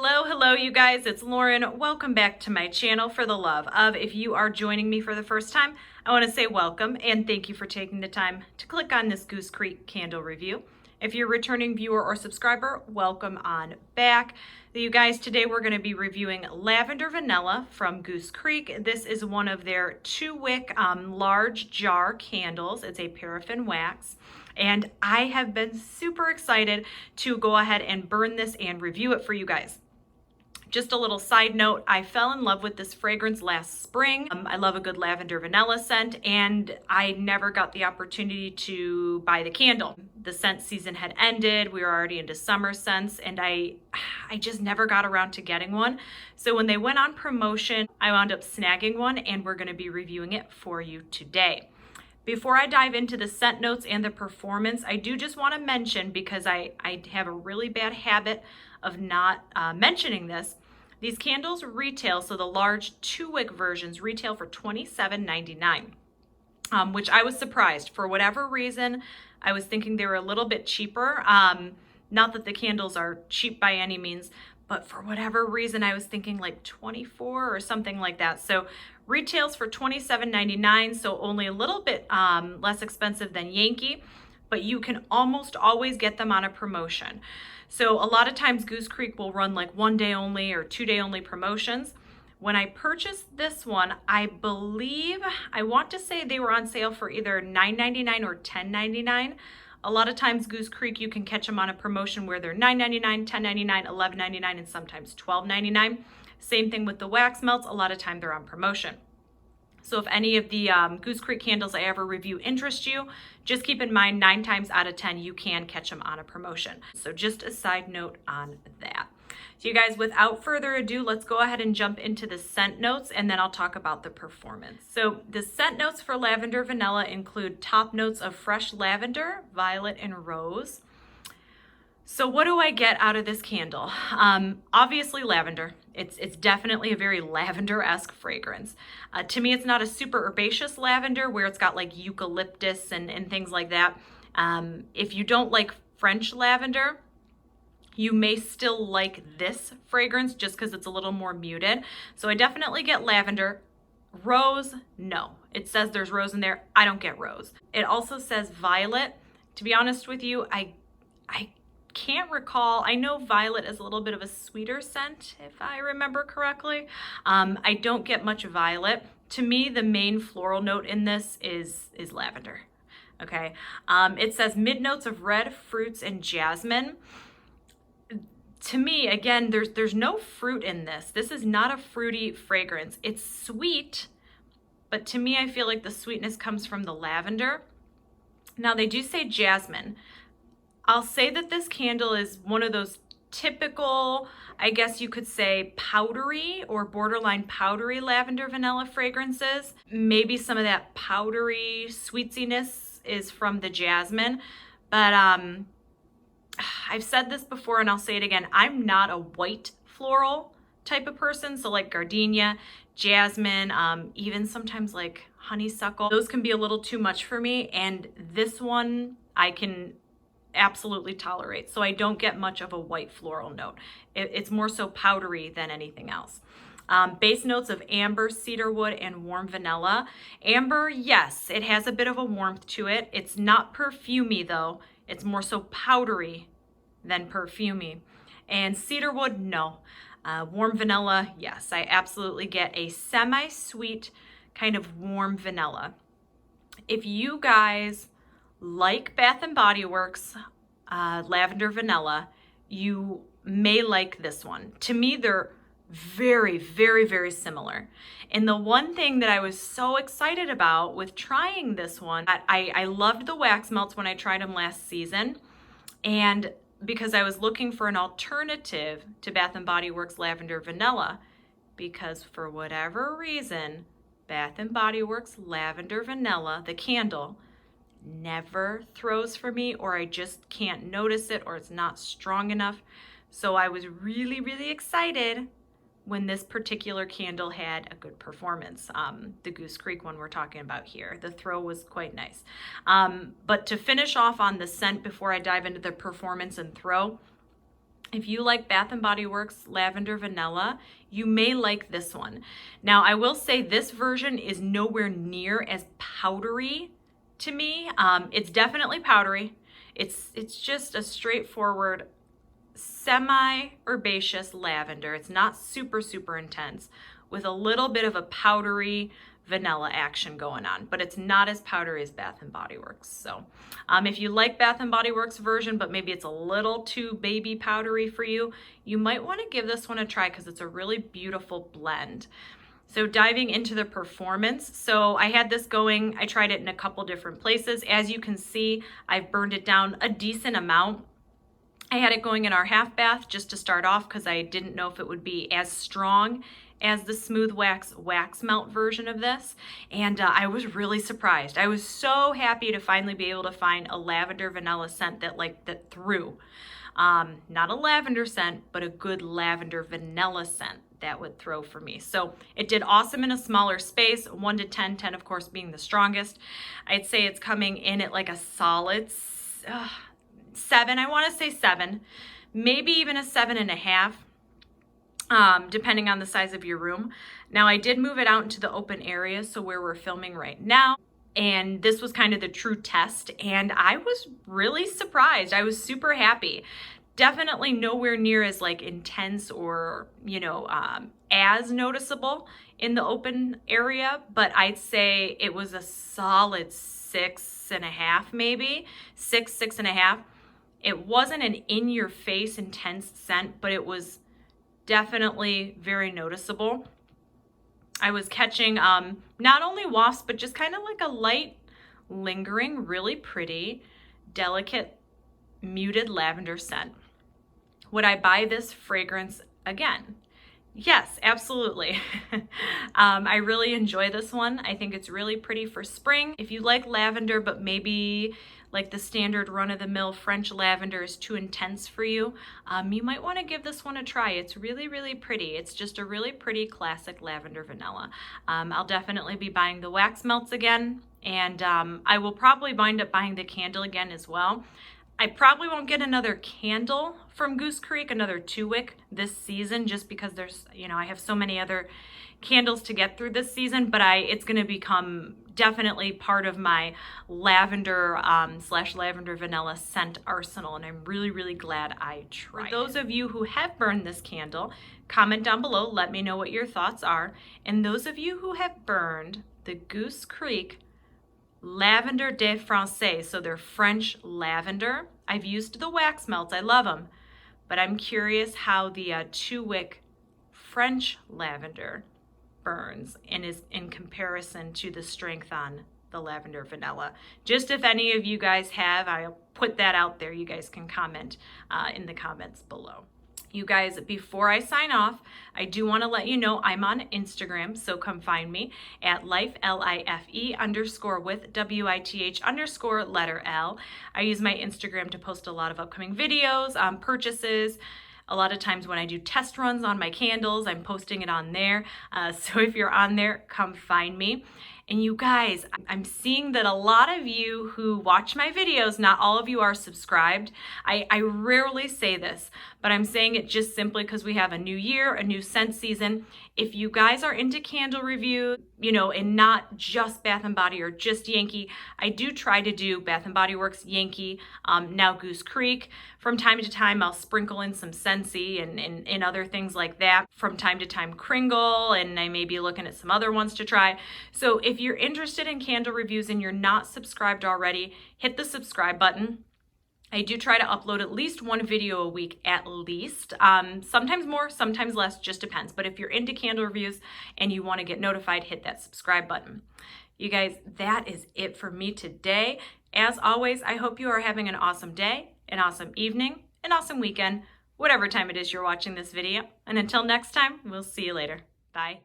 Hello, you guys. It's Lauren. Welcome back to my channel. For the love of, if you are joining me for the first time, I want to say welcome and thank you for taking the time to click on this Goose Creek candle review. If you're a returning viewer or subscriber, welcome on back. You guys, today we're going to be reviewing Lavender Vanilla from Goose Creek. This is one of their 2-wick large jar candles. It's a paraffin wax. And I have been super excited to go ahead and burn this and review it for you guys. Just a little side note, I fell in love with this fragrance last spring. I love a good lavender vanilla scent, and I never got the opportunity to buy the candle. The scent season had ended, we were already into summer scents, and I just never got around to getting one. So when they went on promotion, I wound up snagging one, and we're gonna be reviewing it for you today. Before I dive into the scent notes and the performance, I do just want to mention, because I have a really bad habit of not mentioning this, these candles retail, so the large 2-wick versions retail for $27.99, which I was surprised. For whatever reason, I was thinking they were a little bit cheaper. Not that the candles are cheap by any means, but for whatever reason, I was thinking like 24 or something like that. So retails for $27.99, so only a little bit less expensive than Yankee, but you can almost always get them on a promotion. So a lot of times Goose Creek will run like 1-day only or 2-day only promotions. When I purchased this one, I want to say they were on sale for either $9.99 or $10.99. A lot of times Goose Creek, you can catch them on a promotion where they're $9.99, $10.99, $11.99, and sometimes $12.99. Same thing with the wax melts. A lot of time they're on promotion. So if any of the Goose Creek candles I ever review interest you, just keep in mind 9 times out of 10 you can catch them on a promotion. So just a side note on that. So you guys, without further ado, let's go ahead and jump into the scent notes, and then I'll talk about the performance. So the scent notes for Lavender Vanilla include top notes of fresh lavender, violet, and rose. So what do I get out of this candle? Obviously lavender. It's definitely a very lavender-esque fragrance. To me, it's not a super herbaceous lavender where it's got like eucalyptus and things like that. If you don't like French lavender, you may still like this fragrance just because it's a little more muted. So I definitely get lavender. Rose, no. It says there's rose in there. I don't get rose. It also says violet. To be honest with you, I can't recall. I know violet is a little bit of a sweeter scent, if I remember correctly. I don't get much violet. To me, the main floral note in this is lavender. Okay. It says mid notes of red, fruits, and jasmine. To me, again, there's no fruit in this. This is not a fruity fragrance. It's sweet, but to me, I feel like the sweetness comes from the lavender. Now, they do say jasmine. I'll say that this candle is one of those typical, I guess you could say, powdery or borderline powdery lavender vanilla fragrances. Maybe some of that powdery sweetsiness is from the jasmine, but I've said this before and I'll say it again. I'm not a white floral type of person. So like gardenia, jasmine, even sometimes like honeysuckle, those can be a little too much for me. And this one I can absolutely tolerate. So I don't get much of a white floral note. It's more so powdery than anything else. Base notes of amber, cedarwood, and warm vanilla. Amber, yes, it has a bit of a warmth to it. It's not perfumey though. It's more so powdery than perfumey. And cedarwood, no. Warm vanilla, yes, I absolutely get a semi-sweet kind of warm vanilla. If you guys like Bath & Body Works Lavender Vanilla, you may like this one. To me, they're very, very, very similar. And the one thing that I was so excited about with trying this one, I loved the wax melts when I tried them last season. And because I was looking for an alternative to Bath & Body Works Lavender Vanilla, because for whatever reason, Bath & Body Works Lavender Vanilla, the candle, never throws for me, or I just can't notice it, or it's not strong enough. So I was really, really excited when this particular candle had a good performance. The Goose Creek one we're talking about here. The throw was quite nice. But to finish off on the scent before I dive into the performance and throw, If you like Bath & Body Works Lavender Vanilla, you may like this one. Now, I will say this version is nowhere near as powdery to me. It's definitely powdery. It's just a straightforward semi-herbaceous lavender. It's not super, super intense, with a little bit of a powdery vanilla action going on, but it's not as powdery as Bath & Body Works. So if you like Bath & Body Works version, but maybe it's a little too baby powdery for you, you might want to give this one a try because it's a really beautiful blend. So diving into the performance, so I had this going, I tried it in a couple different places. As you can see, I've burned it down a decent amount. I had it going in our half bath just to start off because I didn't know if it would be as strong as the Smooth Wax melt version of this, and I was really surprised. I was so happy to finally be able to find a lavender vanilla scent that threw. Not a lavender scent, but a good lavender vanilla scent that would throw for me. So it did awesome in a smaller space, 1 to 10, 10 of course being the strongest. I'd say it's coming in at like a solid 7, I want to say 7, maybe even a 7.5. Depending on the size of your room. Now, I did move it out into the open area, so where we're filming right now, and this was kind of the true test, and I was really surprised. I was super happy. Definitely nowhere near as like intense or, as noticeable in the open area, but I'd say it was a solid 6.5, maybe 6.5. It wasn't an in-your-face intense scent, but it was definitely very noticeable. I was catching not only wafts, but just kind of like a light, lingering, really pretty, delicate, muted lavender scent. Would I buy this fragrance again? Yes, absolutely. I really enjoy this one. I think it's really pretty for spring. If you like lavender, but maybe like the standard run-of-the-mill French lavender is too intense for you, you might want to give this one a try. It's really, really pretty. It's just a really pretty classic lavender vanilla. I'll definitely be buying the wax melts again, and I will probably wind up buying the candle again as well. I probably won't get another candle from Goose Creek, another 2-wick this season, just because there's, I have so many other candles to get through this season, but it's going to become definitely part of my lavender / lavender vanilla scent arsenal, and I'm really, really glad I tried. For those of you who have burned this candle, comment down below, let me know what your thoughts are. And those of you who have burned the Goose Creek Lavender de Francais, so they're French lavender. I've used the wax melts, I love them, but I'm curious how the 2-wick French lavender burns and is in comparison to the strength on the lavender vanilla. Just if any of you guys have, I'll put that out there. You guys can comment in the comments below. You guys, before I sign off, I do want to let you know I'm on Instagram, so come find me at life, LIFE _ WITH letter L. I use my Instagram to post a lot of upcoming videos, purchases. A lot of times when I do test runs on my candles, I'm posting it on there. So if you're on there, come find me. And you guys, I'm seeing that a lot of you who watch my videos, not all of you are subscribed. I rarely say this, but I'm saying it just simply because we have a new year, a new scent season. If you guys are into candle review, and not just Bath & Body or just Yankee, I do try to do Bath & Body Works, Yankee, now Goose Creek. From time to time, I'll sprinkle in some Scentsy and other things like that. From time to time, Kringle, and I may be looking at some other ones to try. So if you're interested in candle reviews and you're not subscribed already, hit the subscribe button. I do try to upload at least 1 video a week at least. Sometimes more, sometimes less, just depends. But if you're into candle reviews and you want to get notified, hit that subscribe button. You guys, that is it for me today. As always, I hope you are having an awesome day, an awesome evening, an awesome weekend, whatever time it is you're watching this video. And until next time, we'll see you later. Bye.